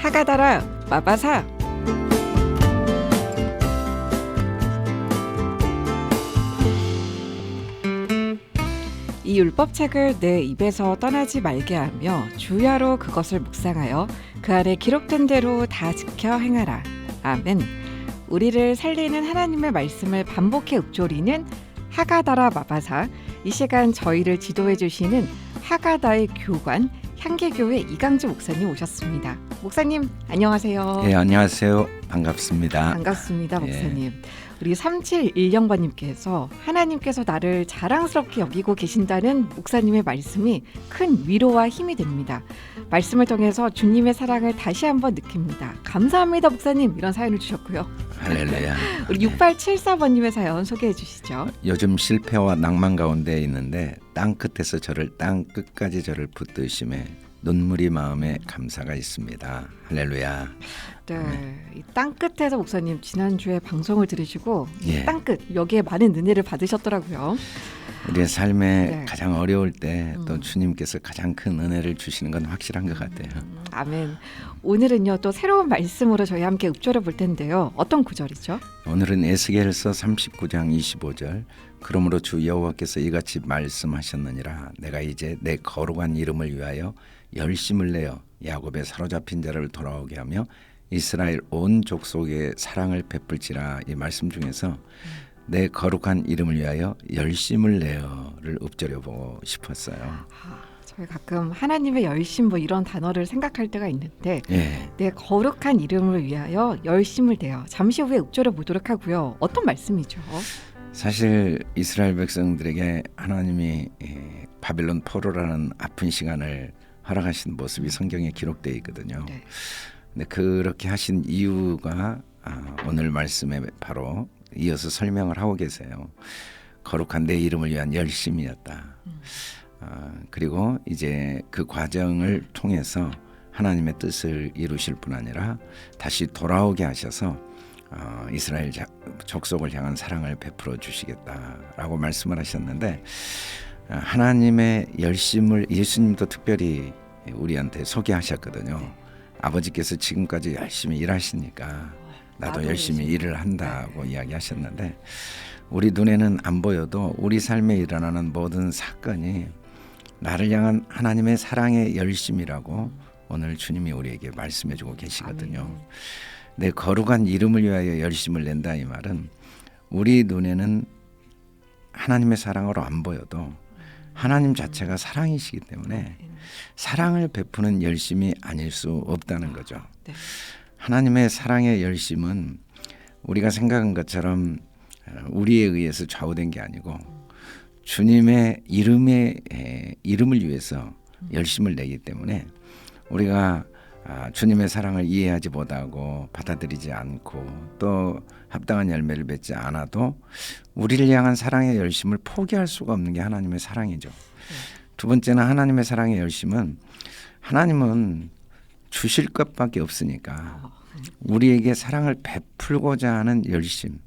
하가다라 마바사. 이 율법책을 내 입에서 떠나지 말게 하며 주야로 그것을 묵상하여 그 안에 기록된 대로 다 지켜 행하라. 아멘. 우리를 살리는 하나님의 말씀을 반복해 읊조리는 하가다라 마바사. 이 시간 저희를 지도해 주시는 하가다의 교관 향기교회 이강주 목사님 오셨습니다. 목사님 안녕하세요. 네, 안녕하세요. 반갑습니다. 반갑습니다, 목사님. 우리 3710번님께서 하나님께서 나를 자랑스럽게 여기고 계신다는 목사님의 말씀이 큰 위로와 힘이 됩니다. 말씀을 통해서 주님의 사랑을 다시 한번 느낍니다. 감사합니다, 목사님. 이런 사연을 주셨고요. 할렐루야. 우리 6874번님의 사연 소개해 주시죠. 요즘 실패와 낭만 가운데 있는데 땅 끝에서 땅 끝까지 저를 붙드심에 눈물이 마음에 감사가 있습니다. 할렐루야. 네, 이 땅끝에서 목사님 지난주에 방송을 들으시고 예. 땅끝 여기에 많은 은혜를 받으셨더라고요. 우리의 삶에 네. 가장 어려울 때 또 주님께서 가장 큰 은혜를 주시는 건 확실한 것 같아요. 아멘. 오늘은요 또 새로운 말씀으로 저희 함께 읊조려 볼 텐데요. 어떤 구절이죠? 오늘은 에스겔서 39장 25절. 그러므로 주 여호와께서 이같이 말씀하셨느니라. 내가 이제 내 거룩한 이름을 위하여 열심을 내어 야곱의 사로잡힌 자를 돌아오게 하며 이스라엘 온 족속에 사랑을 베풀지라. 이 말씀 중에서 내 거룩한 이름을 위하여 열심을 내어를 읊조려 보고 싶었어요. 저희 가끔 하나님의 열심 뭐 이런 단어를 생각할 때가 있는데 예. 내 거룩한 이름을 위하여 열심을 내어 잠시 후에 읊조려 보도록 하고요. 어떤 말씀이죠? 사실 이스라엘 백성들에게 하나님이 바벨론 포로라는 아픈 시간을 허락하신 모습이 성경에 기록되어 있거든요. 네. 근데 그렇게 하신 이유가 오늘 말씀에 바로 이어서 설명을 하고 계세요. 거룩한 내 이름을 위한 열심이었다. 그리고 이제 그 과정을 통해서 하나님의 뜻을 이루실 뿐 아니라 다시 돌아오게 하셔서 이스라엘 족속을 향한 사랑을 베풀어 주시겠다라고 말씀을 하셨는데, 하나님의 열심을 예수님도 특별히 우리한테 소개하셨거든요. 아버지께서 지금까지 열심히 일하시니까 나도 열심히 일을 한다고 이야기하셨는데, 우리 눈에는 안 보여도 우리 삶에 일어나는 모든 사건이 나를 향한 하나님의 사랑의 열심이라고 오늘 주님이 우리에게 말씀해주고 계시거든요. 내 거룩한 이름을 위하여 열심을 낸다, 이 말은 우리 눈에는 하나님의 사랑으로 안 보여도 하나님 자체가 사랑이시기 때문에 사랑을 베푸는 열심이 아닐 수 없다는 거죠. 네. 하나님의 사랑의 열심은 우리가 생각한 것처럼 우리에 의해서 좌우된 게 아니고 주님의 이름을 위해서 열심을 내기 때문에 우리가 주님의 사랑을 이해하지 못하고 받아들이지 않고 또 합당한 열매를 맺지 않아도 우리를 향한 사랑의 열심을 포기할 수가 없는 게 하나님의 사랑이죠. 두 번째는 하나님의 사랑의 열심은 하나님은 주실 것밖에 없으니까 우리에게 사랑을 베풀고자 하는 열심.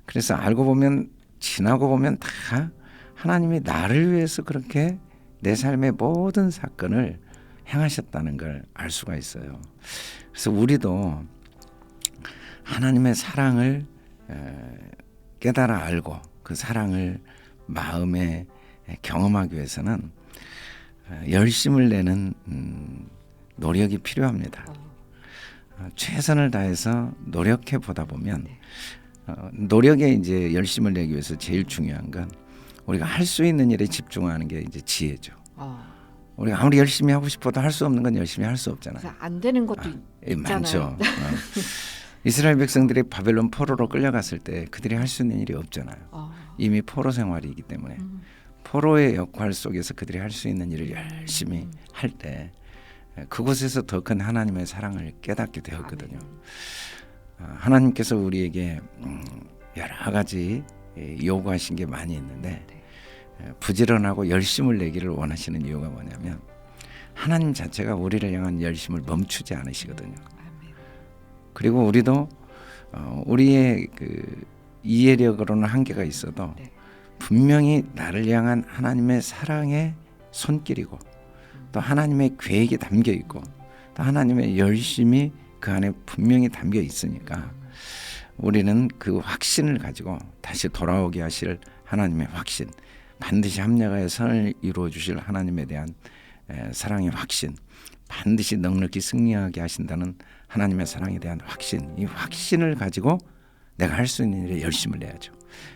그래서 알고 보면 지나고 보면 다 하나님이 나를 위해서 그렇게 내 삶의 모든 사건을 행하셨다는 걸 알 수가 있어요. 그래서 우리도 하나님의 사랑을 깨달아 알고 그 사랑을 마음에 경험하기 위해서는 열심을 내는 노력이 필요합니다. 최선을 다해서 노력해 보다 보면 노력에 이제 열심을 내기 위해서 제일 중요한 건 우리가 할 수 있는 일에 집중하는 게 이제 지혜죠. 우리가 아무리 열심히 하고 싶어도 할 수 없는 건 열심히 할 수 없잖아요. 안 되는 것도 있잖아요. 많죠. 이스라엘 백성들이 바벨론 포로로 끌려갔을 때 그들이 할 수 있는 일이 없잖아요. 이미 포로 생활이기 때문에 포로의 역할 속에서 그들이 할 수 있는 일을 열심히 할 때 그곳에서 더 큰 하나님의 사랑을 깨닫게 되었거든요. 하나님께서 우리에게 여러 가지 요구하신 게 많이 있는데 부지런하고 열심을 내기를 원하시는 이유가 뭐냐면 하나님 자체가 우리를 향한 열심을 멈추지 않으시거든요. 그리고 우리도 우리의 그 이해력으로는 한계가 있어도 분명히 나를 향한 하나님의 사랑의 손길이고 또 하나님의 계획이 담겨 있고 또 또 하나님의 열심이 그 안에 분명히 담겨 있으니까 우리는 그 확신을 가지고 다시 돌아오게 하실 하나님의 확신, 반드시 합력하여 선을 이루어 주실 하나님에 대한 사랑의 확신, 반드시 넉넉히 승리하게 하신다는 하나님의 사랑에 대한 확신, 이 확신을 가지고 내가 할 수 있는 일에 열심을 내야죠.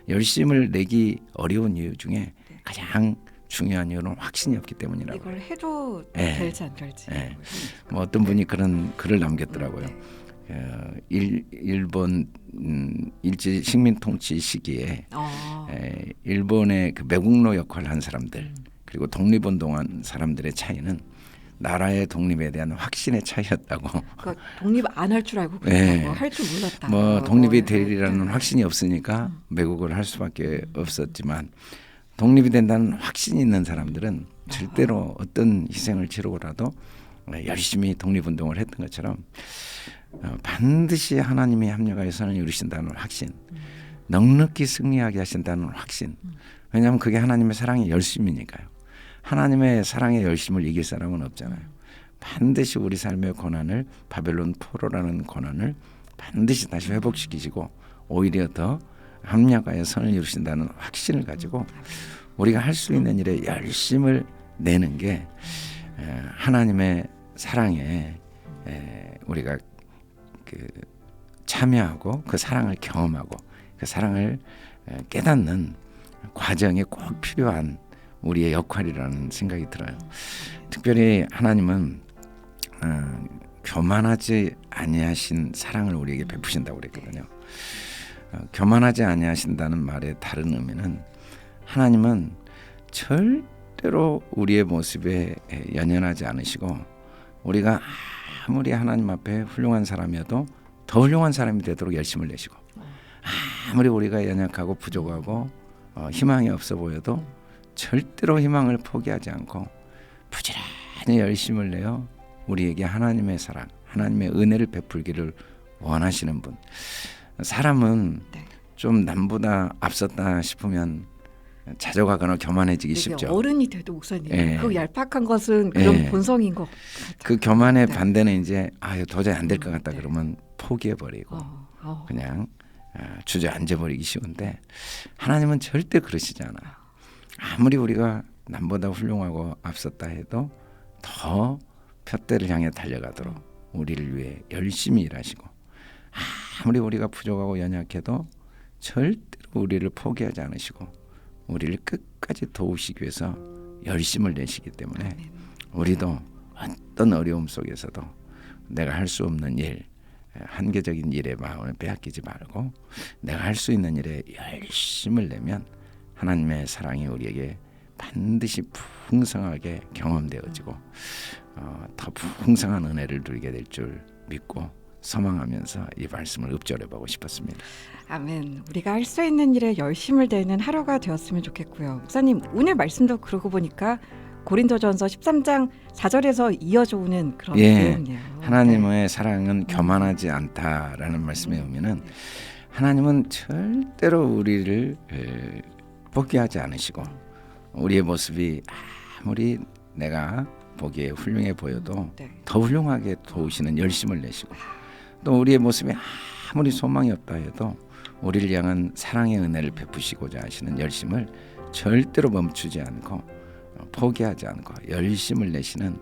열심을 내기 어려운 이유 중에 가장 중요한 이유는 확신이 없기 때문이라고. 이걸 해도 네. 될지 안 될지. 네. 뭐 어떤 분이 그런 글을 남겼더라고요. 일본 일제 식민 통치 시기에 일본의 그 매국노 역할을 한 사람들 그리고 독립운동한 사람들의 차이는 나라의 독립에 대한 확신의 차이였다고. 그러니까 독립 안 할 줄 알고 네. 할 줄 몰랐다. 뭐 독립이 되리라는 확신이 없으니까 매국을 할 수밖에 없었지만 독립이 된다는 확신이 있는 사람들은 절대로 어떤 희생을 치르고라도 열심히 독립운동을 했던 것처럼 반드시 하나님이 합력하여 선을 이루신다는 확신, 넉넉히 승리하게 하신다는 확신. 왜냐하면 그게 하나님의 사랑의 열심이니까요. 하나님의 사랑의 열심을 이길 사람은 없잖아요. 반드시 우리 삶의 고난을, 바벨론 포로라는 고난을 반드시 다시 회복시키시고 오히려 더 합력하여 선을 이루신다는 확신을 가지고 우리가 할 수 있는 일에 열심을 내는 게 하나님의 사랑에 우리가 그 참여하고 그 사랑을 경험하고 그 사랑을 깨닫는 과정에 꼭 필요한 우리의 역할이라는 생각이 들어요. 특별히 하나님은 교만하지 아니하신 사랑을 우리에게 베푸신다고 그랬거든요. 교만하지 아니하신다는 말의 다른 의미는 하나님은 절대로 우리의 모습에 연연하지 않으시고 우리가 아무리 하나님 앞에 훌륭한 사람이어도 더 훌륭한 사람이 되도록 열심을 내시고 아무리 우리가 연약하고 부족하고 희망이 없어 보여도 절대로 희망을 포기하지 않고 부지런히 열심을 내어 우리에게 하나님의 사랑, 하나님의 은혜를 베풀기를 원하시는 분. 사람은 좀 남보다 앞섰다 싶으면 자족하거나 교만해지기 쉽죠. 어른이 돼도 목사님, 예. 그 얄팍한 것은 그런 예. 본성인 것 같아요. 그 교만의 네. 반대는 이제 도저히 안 될 것 같다 그러면 포기해버리고 그냥 주저앉아버리기 쉬운데 하나님은 절대 그러시지 않아요. 아무리 우리가 남보다 훌륭하고 앞섰다 해도 더 푯대를 향해 달려가도록 우리를 위해 열심히 일하시고 아무리 우리가 부족하고 연약해도 절대로 우리를 포기하지 않으시고 우리를 끝까지 도우시기 위해서 열심을 내시기 때문에 우리도 어떤 어려움 속에서도 내가 할 수 없는 일, 한계적인 일에 마음을 빼앗기지 말고 내가 할 수 있는 일에 열심을 내면 하나님의 사랑이 우리에게 반드시 풍성하게 경험되어지고 더 풍성한 은혜를 누리게 될 줄 믿고 소망하면서 이 말씀을 읊조려 보고 싶었습니다. 아멘. 우리가 할 수 있는 일에 열심을 내는 하루가 되었으면 좋겠고요. 목사님, 오늘 말씀도 그러고 보니까 고린도전서 13장 4절에서 이어져 오는 그런 내용이에요. 하나님의 사랑은 교만하지 않다라는 말씀의 의미는 하나님은 절대로 우리를 포기하지 않으시고 우리의 모습이 아무리 내가 보기에 훌륭해 보여도 더 훌륭하게 도우시는 열심을 내시고 또 우리의 모습이 아무리 소망이 없다 해도 우리를 향한 사랑의 은혜를 베푸시고자 하시는 열심을 절대로 멈추지 않고 포기하지 않고 열심을 내시는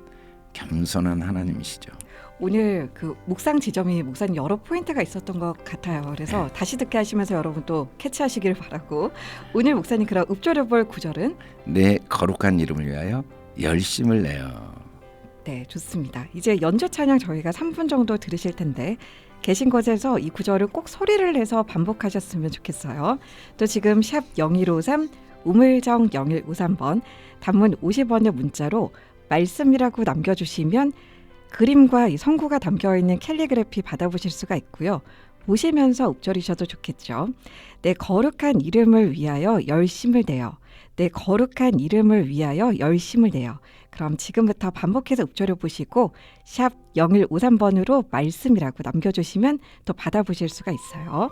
겸손한 하나님이시죠. 오늘 그 묵상 지점이 목사님 여러 포인트가 있었던 것 같아요. 그래서 다시 듣게 하시면서 여러분 또 캐치하시길 바라고 오늘 목사님 그럼 읊조려볼 구절은 내 거룩한 이름을 위하여 열심을 내어. 네, 좋습니다. 이제 연주 찬양 저희가 3분 정도 들으실 텐데 계신 곳에서 이 구절을 꼭 소리를 내서 반복하셨으면 좋겠어요. 또 지금 샵 0153 우물정 0153번 단문 50원의 문자로 말씀이라고 남겨주시면 그림과 이 성구가 담겨있는 캘리그래피 받아보실 수가 있고요. 보시면서 읊조리셔도 좋겠죠. 내 거룩한 이름을 위하여 열심을 내어. 내 거룩한 이름을 위하여 열심을 내어. 그럼 지금부터 반복해서 읊조려 보시고 샵 0153번으로 말씀이라고 남겨주시면 또 받아보실 수가 있어요.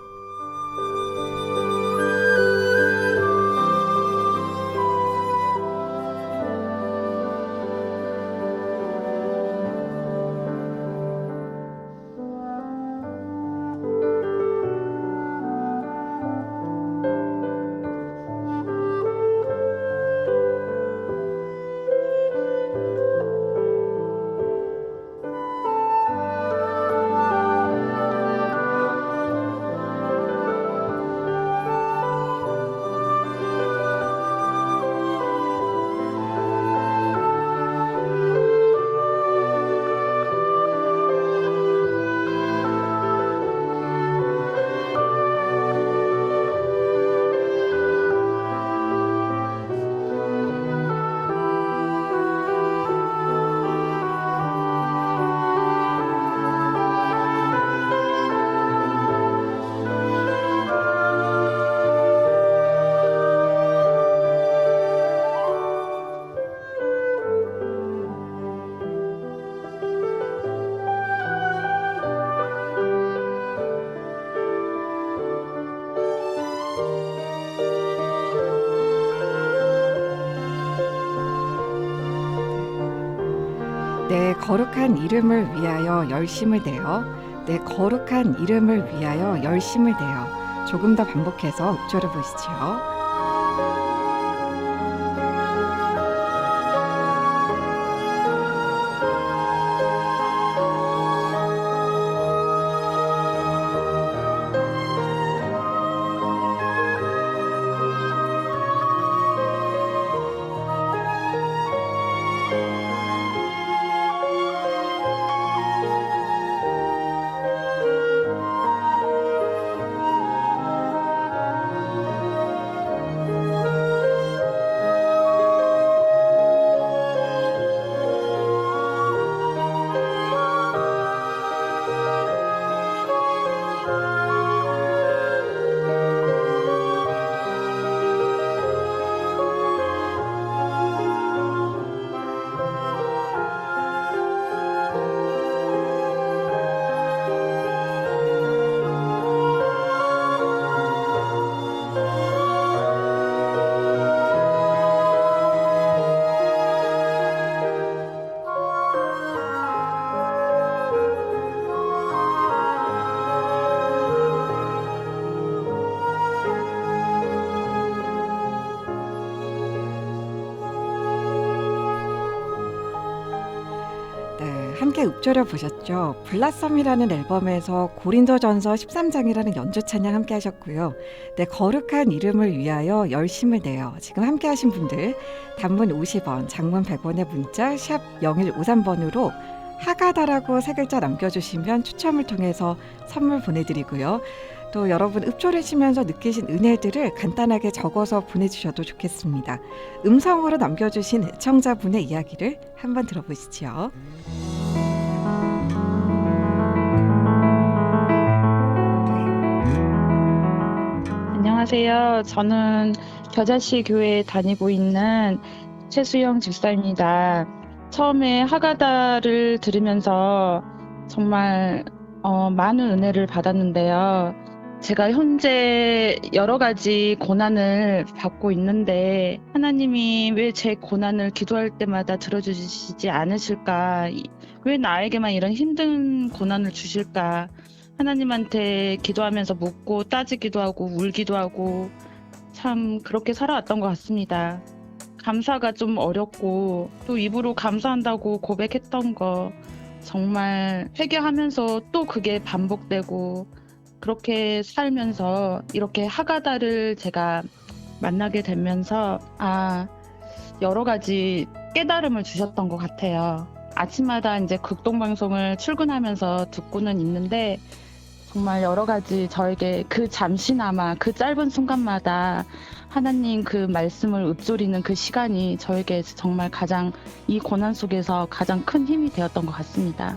내 거룩한 이름을 위하여 열심을 내어 내 거룩한 이름을 위하여 열심을 내어 조금 더 반복해서 읊조려 보시죠. 네, 함께 읊조려 보셨죠. 블라썸이라는 앨범에서 고린도전서 13장이라는 연주 찬양 함께 하셨고요. 내 거룩한 이름을 위하여 열심을 내어 지금 함께 하신 분들 단문 50원, 장문 100원의 문자 샵 0153번으로 하가다라고 세 글자 남겨주시면 추첨을 통해서 선물 보내드리고요. 또 여러분 읊조리시면서 느끼신 은혜들을 간단하게 적어서 보내주셔도 좋겠습니다. 음성으로 남겨주신 애청자분의 이야기를 한번 들어보시죠. 안녕하세요. 저는 겨자씨 교회에 다니고 있는 최수영 집사입니다. 처음에 하가다를 들으면서 정말 많은 은혜를 받았는데요. 제가 현재 여러 가지 고난을 받고 있는데 하나님이 왜 제 고난을 기도할 때마다 들어주시지 않으실까? 왜 나에게만 이런 힘든 고난을 주실까? 하나님한테 기도하면서 묻고 따지기도 하고 울기도 하고 참 그렇게 살아왔던 것 같습니다. 감사가 좀 어렵고 또 입으로 감사한다고 고백했던 거 정말 회개하면서 또 그게 반복되고 그렇게 살면서 이렇게 하가다를 제가 만나게 되면서 여러 가지 깨달음을 주셨던 것 같아요. 아침마다 이제 극동방송을 출근하면서 듣고는 있는데 정말 여러 가지 저에게 그 잠시나마 그 짧은 순간마다 하나님 그 말씀을 읊조리는 그 시간이 저에게 정말 가장 이 고난 속에서 가장 큰 힘이 되었던 것 같습니다.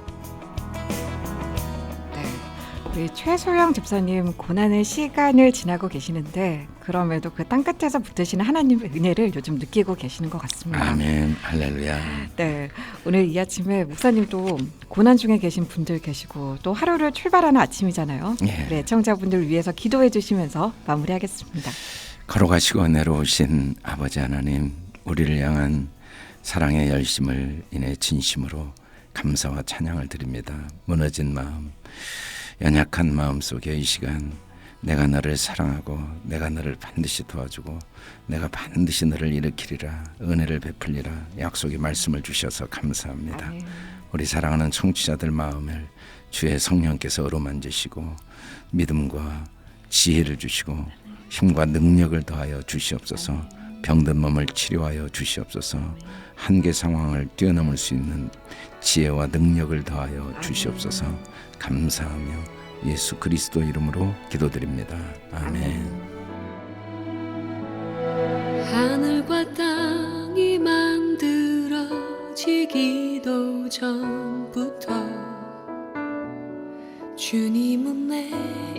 우리 최소영 집사님 고난의 시간을 지나고 계시는데 그럼에도 그 땅끝에서 붙으시는 하나님의 은혜를 요즘 느끼고 계시는 것 같습니다. 아멘, 할렐루야. 네, 오늘 이 아침에 목사님도 고난 중에 계신 분들 계시고 또 하루를 출발하는 아침이잖아요. 예. 네, 애청자분들 위해서 기도해 주시면서 마무리하겠습니다. 걸어가시고 은혜로우신 아버지 하나님, 우리를 향한 사랑의 열심을 인해 진심으로 감사와 찬양을 드립니다. 무너진 마음, 연약한 마음 속에 이 시간 내가 너를 사랑하고 내가 너를 반드시 도와주고 내가 반드시 너를 일으키리라, 은혜를 베풀리라 약속의 말씀을 주셔서 감사합니다. 아멘. 우리 사랑하는 청취자들 마음을 주의 성령께서 어루만지시고 믿음과 지혜를 주시고 힘과 능력을 더하여 주시옵소서. 병든 몸을 치료하여 주시옵소서. 한계 상황을 뛰어넘을 수 있는 지혜와 능력을 더하여 주시옵소서. 감사하며 예수 그리스도 이름으로 기도드립니다. 아멘. 하늘과 땅이 만들어지기도 전부터 주님은 내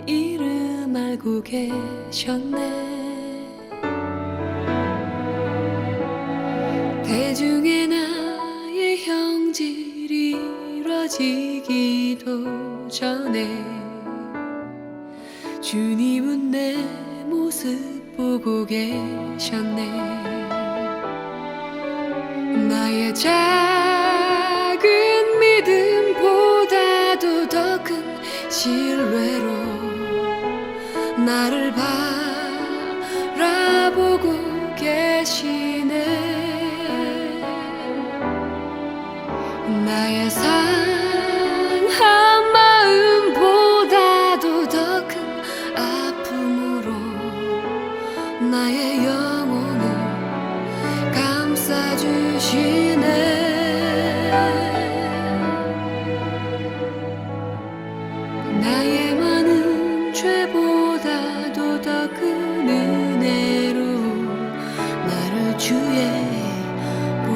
이름 알고 계셨네. 대중의 나의 형질이 이루어지기도 전에 주님은 내 모습 보고 계셨네. 나의 작은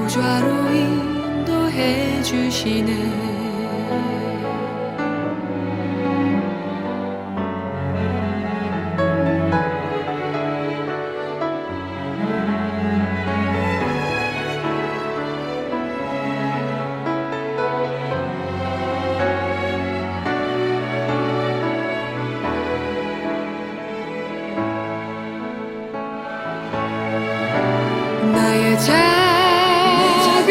보좌로 인도해 주시네. 나의 작은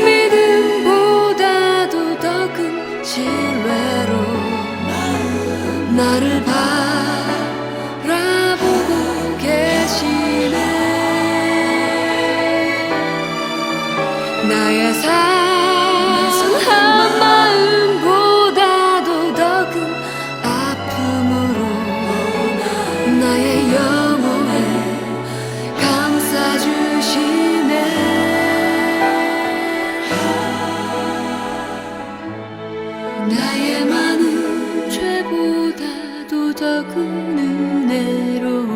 믿음보다도 더 큰 신뢰로 나를 바라보고 계시네. 나의 상한 마음보다도 더 큰 아픔으로 나의 영혼을 감싸주시네. 나의 많은 죄보다도 더 큰 은혜로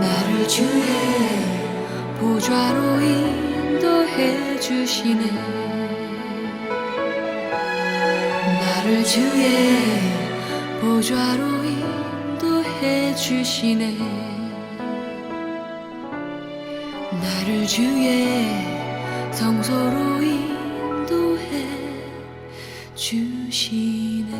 나를 주의 보좌로 인도해 주시네. 나를 주의 보좌로 인도해 주시네. 나를 주의 성소로 인도해 주시네.